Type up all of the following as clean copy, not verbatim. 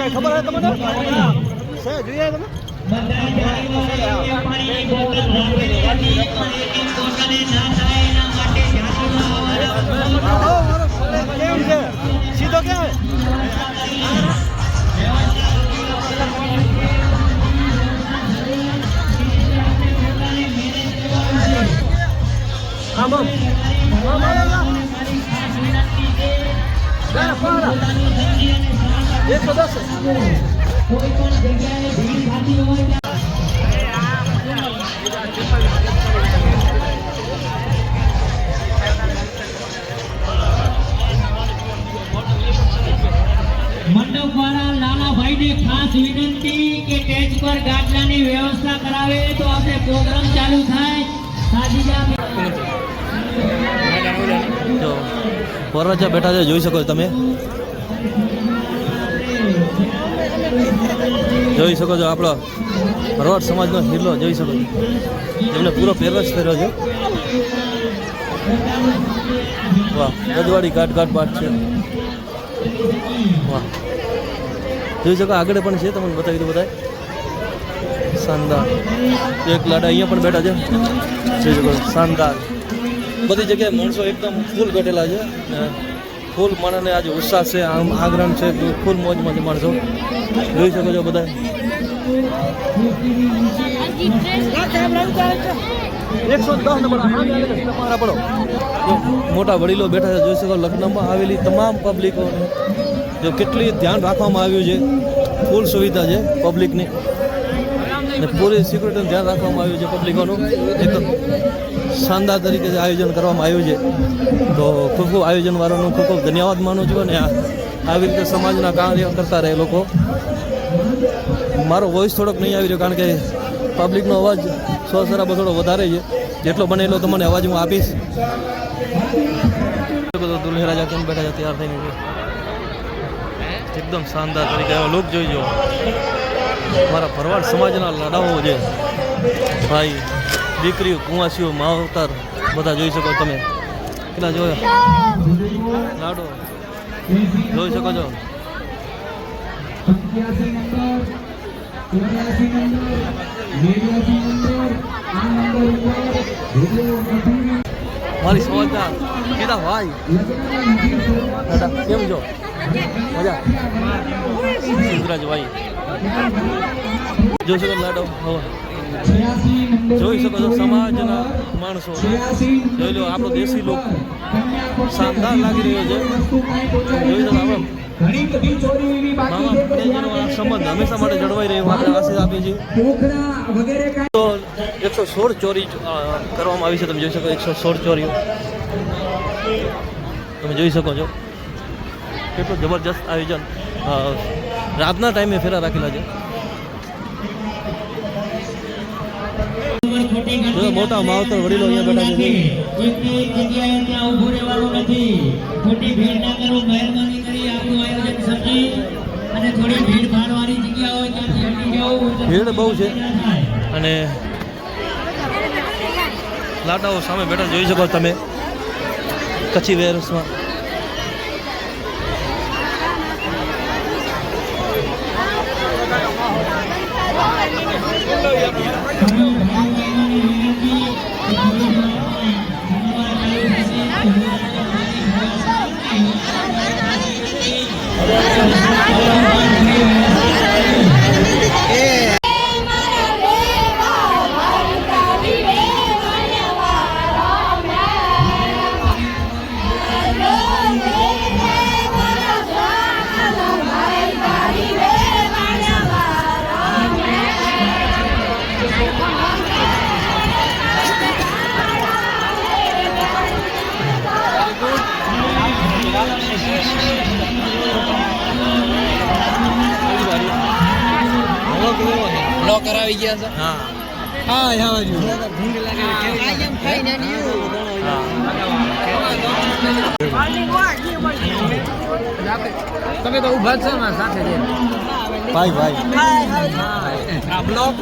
કઈ ખબર હે તમને છે જોઈએ તમે કેમ છે સીધો ક્યાં આમ 110 મંડપ વાળા લાલાભાઈ ને ખાસ વિનંતી કે સ્ટેજ પર ગાટલાની વ્યવસ્થા કરાવે તો આપણે પ્રોગ્રામ ચાલુ થાય જો વરરાજા બેઠા છે જોઈ શકો તમે જોઈ શકો છો આપણો ભરવાડ સમાજનો હિરલો જોઈ શકો છો એમને પૂરો પહેરવેશ પહેર્યો છે વાહ રજવાડી ઘાટ પાઠ છે વાહ જોઈ શકો આગળ પણ છે તમને બતાવી દો બધા શાનદાર એક લાડા અહીંયા પણ બેઠા છે જોઈ શકો શાનદાર બધી જગ્યાએ માણસો એકદમ ફૂલ ઘટેલા છે ફૂલ માણસને આજે ઉત્સાહ છે આમ આગ્રહ છે ફૂલ મોજમાં છે માણસો જોઈ શકો છો બધા 110 નંબર તમારા પડો મોટા વડીલો બેઠા છે જોઈ શકો લખનઉમાં આવેલી તમામ પબ્લિકોને જો કેટલી ધ્યાન રાખવામાં આવ્યું છે ફૂલ સુવિધા છે પબ્લિકની અને પૂરી સિક્યુરિટીનું ધ્યાન રાખવામાં આવ્યું છે પબ્લિકોનું એકદમ શાનદાર તરીકે આયોજન કરવામાં આવ્યું છે તો ખૂબ ખૂબ આયોજનવાળાનું ખૂબ ખૂબ ધન્યવાદ માનું છું અને આવી રીતે સમાજના કાર્ય કરતા રહે લોકો મારો વોઇસ થોડોક નહીં આવી રહ્યો કારણ કે પબ્લિકનો અવાજ શોરશરાબો થોડો વધારે છે જેટલો બને એટલો તમને અવાજ હું આપીશ દુલ્હે રાજા કેમ બેઠા છે તૈયાર થઈને એકદમ શાનદાર તરીકે એવા લોક જોઈજો મારા ભરવાડ સમાજના લાડાઓ છે ભાઈ દીકરીઓ કુંવાસીઓ માવતર બધા જોઈ શકો તમે કેટલા જોયો લાડો જોઈ શકો છો મારી સમાજના કીધા ભાઈ દાદા કેમ છો મજા સિદ્ધરાજભાઈ જોઈ શકો લાડો જોઈ શકો છો સમાજના માણસો જોઈ લો આપણો દેશી લોક શાનદાર લાગી રહ્યો છે જોઈ શકો આપણે સંબંધ હંમેશા માટે જળવાઈ રહ્યો આપણે આશીષ આપીએ છીએ તો 116 ચોરી કરવામાં આવી છે તમે જોઈ શકો 116 ચોરીઓ તમે જોઈ શકો છો કેટલું જબરજસ્ત આયોજન રાતના ટાઈમે ફેરા રાખેલા છે મોટા માવતર વડીલો અહીંયા બેઠા છે એકની જગ્યાએ ત્યાં ઊભું રહેવાનું નથી ખોટી ભીડ ના કરો મહેરબાની કરી આપણું આયોજન સમજી અને થોડી ભીડ ભાડવાની જગ્યા હોય ત્યાંથી હટી જાઓ ભીડ બહુ છે અને લાટાઓ સામે બેઠા જોઈ શકો તમે કચ્છી વેરસમાં બ્લોક કરાવી ગયા છે હા હા યાર ભૂંડ લાગે કેમ ખાઈ ના તમે તો ઉભા છો ને સાથે જે ભાઈ ભાઈ આ બ્લોક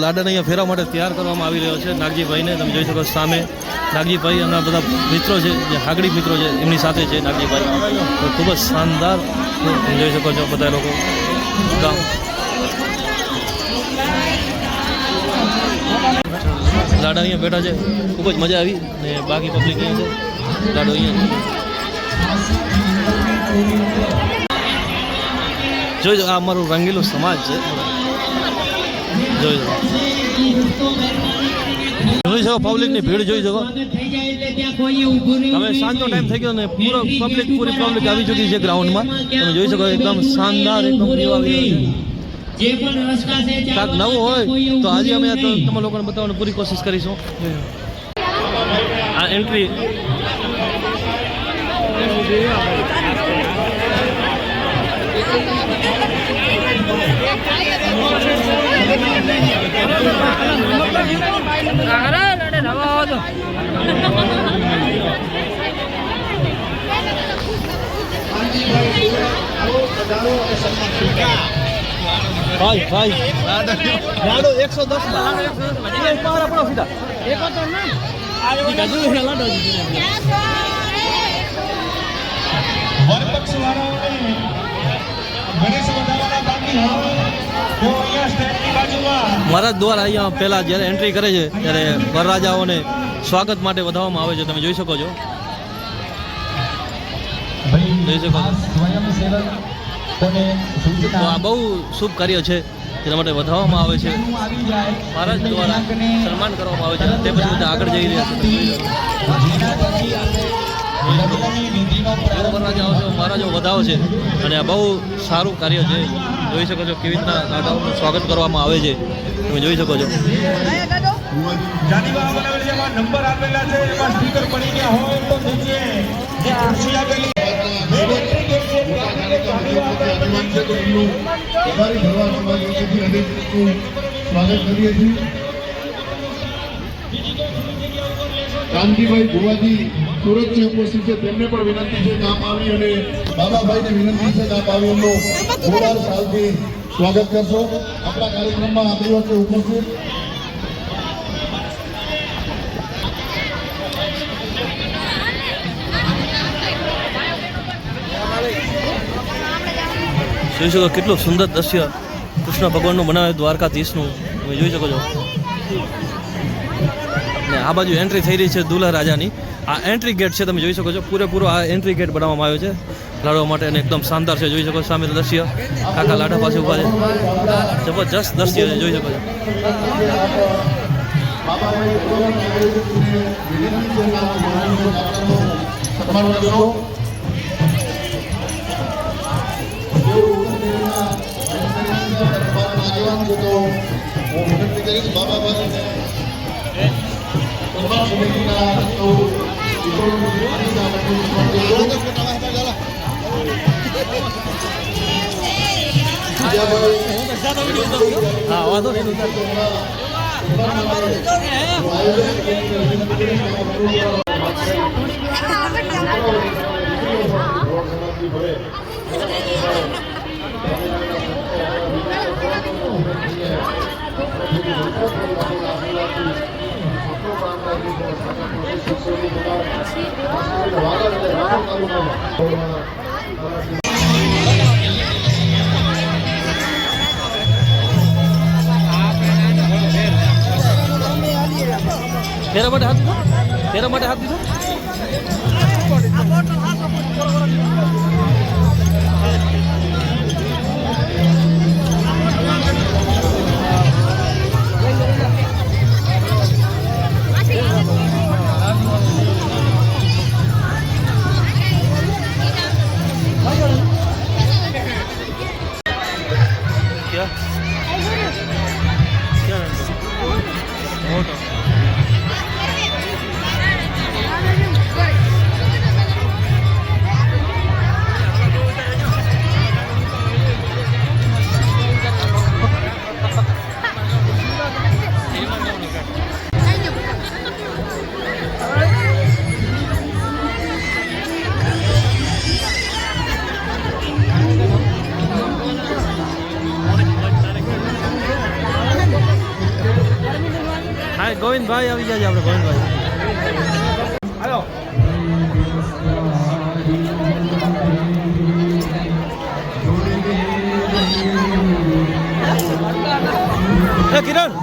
લાડાને અહીંયા ફેરવા માટે તૈયાર કરવામાં આવી રહ્યો છે નાગજીભાઈને. તમે જોઈ શકો સામે નાગજીભાઈ અને બધા મિત્રો છે, જે હાગડી મિત્રો છે એમની સાથે છે નાગજીભાઈ. તો ખૂબ જ શાનદાર તમે જોઈ શકો છો બધા લોકો ગામ લાડા અહીંયા બેઠા છે. ખૂબ જ મજા આવી ને બાકી પબ્લિક અહીંયા છે. લાડો અહીંયા જોઈ આ અમારું રંગીલું સમાજ છે. જોઈ શકો પબ્લિકની ભીડ જોઈ શકો. હવે સાંજનો ટાઈમ થઈ ગયો ને પૂરી પબ્લિક આવી ચૂકી છે ગ્રાઉન્ડમાં. તમે જોઈ શકો એકદમ શાનદાર એકદમ કાંક નવું હોય તો આજે અમે તમે લોકોને બતાવવાની પૂરી કોશિશ કરીશું. આ એન્ટ્રી ભાઈ લાડો 110 આપણો સીધા મહારાજ દ્વારા અહીંયા પહેલા જ્યારે એન્ટ્રી કરે છે ત્યારે વરરાજાઓને સ્વાગત માટે વધાવવામાં આવે છે. તમે જોઈ શકો છો. તો આ બહુ શુભ કાર્ય છે, તેના માટે વધાવવામાં આવે છે. મહારાજ દ્વારા સન્માન કરવામાં આવે છે. તે પછી બધા આગળ જઈ રહ્યા છે. મહારાજો વધાવો છે અને આ બહુ સારું કાર્ય છે. જોઈ શકો છો કેવી રીતના દાદાઓનું સ્વાગત કરવામાં આવે છે. તમે જોઈ શકો છો. નંબર આપેલા છે એમાં સ્પીકર પડી ગયા હોય તો નીચે જે ખુરશી આપેલી સ્વાગત કરીએ છીએ. કાનજીભાઈ ભુવાજી સુરતથી ઉપસ્થિત છે, તેમને પણ વિનંતી છે કામ આવી અને બાબાભાઈને વિનંતી છે કામ આવી એમનું જોરદાર સાલથી સ્વાગત કરશો. આપણા કાર્યક્રમમાં આપણી વચ્ચે ઉપસ્થિત જોઈ શકો કેટલું સુંદર દ્રશ્ય કૃષ્ણ ભગવાનનું બનાવે દ્વારકાધીશનું. તમે જોઈ શકો છો. ને આ બાજુ એન્ટ્રી થઈ રહી છે દુલ્હા રાજાની. આ એન્ટ્રી ગેટ છે. તમે જોઈ શકો છો પૂરેપૂરો આ એન્ટ્રી ગેટ બનાવવામાં આવ્યો છે લાડવા માટે અને એકદમ શાનદાર છે. જોઈ શકો સામે દ્રશ્ય કાકા લાડા પાસે ઉભા છે. જબરજસ્ત દ્રશ્ય છે. જોઈ શકો છો. હા વાંધો નહીં. ફેરા માટે હાથ દીધો. ફેરા માટે હાથ દીધો. क्या क्या मोटो ભવનભાઈ આવી જાય આપણે ભવનભાઈ. હાલો. એ કિરણ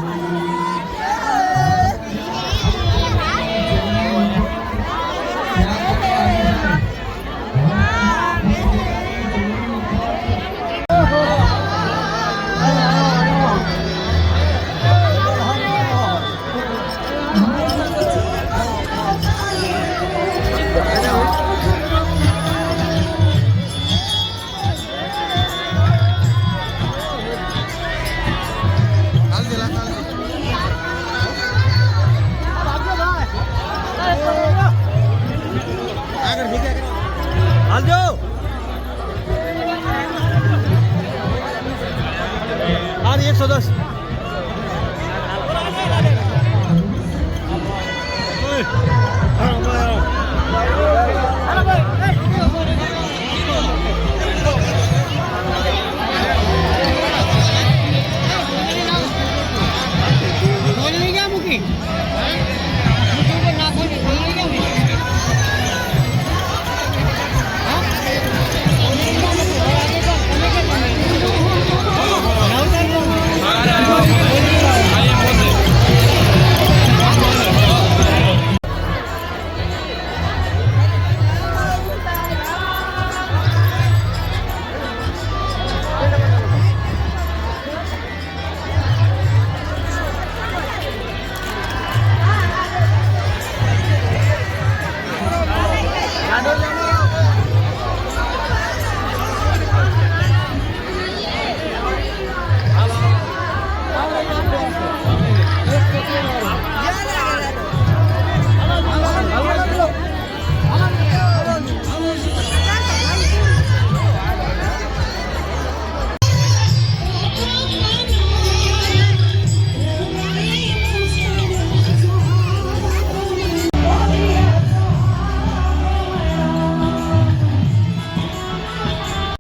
હાલજો. આ 110.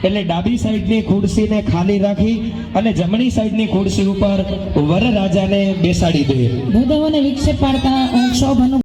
એટલે ડાબી સાઈડની ખુરશીને ખાલી રાખી અને જમણી સાઈડની ખુરશી ઉપર વરરાજાને બેસાડી દે. ભૂદેવોને વિક્ષેપ પાડતા ક્ષોભ અનુભવ